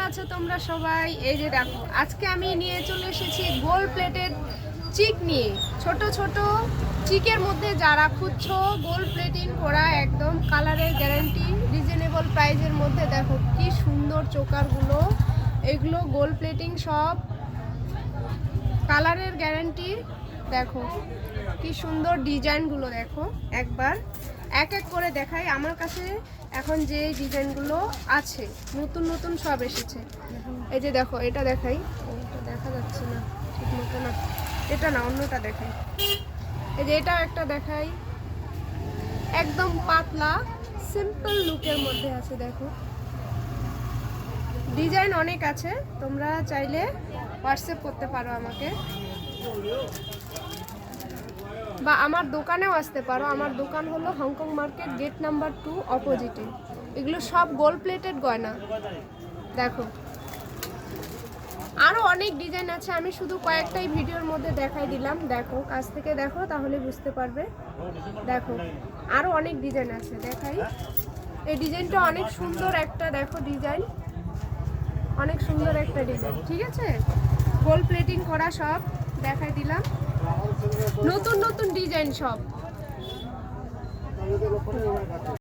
আছো তোমরা সবাই? এই যে দেখো, আজকে আমি নিয়ে চলে এসেছি গোল্ড প্লেটেড চিক নিয়ে। ছোট ছোট চিকের মধ্যে যারা খুঁজছো গোল্ড প্লেটিং করা, একদম কালারের গ্যারান্টি, রিজনেবল প্রাইজের মধ্যে, দেখো কি সুন্দর চোকারগুলো। এগুলো গোল্ড প্লেটিং সব কালারের গ্যারান্টি। দেখো কি সুন্দর ডিজাইনগুলো, দেখো একবার এক এক করে দেখাই। আমার কাছে এখন যে ডিজাইনগুলো আছে নতুন নতুন সব এসেছে। এই যে দেখো, এটা দেখাই, এটা দেখা যাচ্ছে না ঠিক মতো, না এটা না, অন্যটা দেখাই। এই যে এটাও একটা দেখাই, একদম পাতলা সিম্পল লুকের মধ্যে আছে। দেখো ডিজাইন অনেক আছে, তোমরা চাইলে হোয়াটসঅ্যাপ করতে পারো আমাকে, বা আমার দোকানেও আসতে পারো। আমার দোকান হলো হংকং মার্কেট, গেট নাম্বার 2 অপোজিটে। এগুলো সব গোল্ড প্লেটেড গয়না। দেখো আরও অনেক ডিজাইন আছে, আমি শুধু কয়েকটাই ভিডিওর মধ্যে দেখাই দিলাম। দেখো কাছ থেকে দেখো, তাহলে বুঝতে পারবে। দেখো আরও অনেক ডিজাইন আছে, দেখাই। এই ডিজাইনটা অনেক সুন্দর একটা, দেখো ডিজাইন অনেক সুন্দর একটা ডিজাইন, ঠিক আছে? গোল্ড প্লেটিং করা সব দেখাই দিলাম, নতুন নতুন ডিজাইন সব।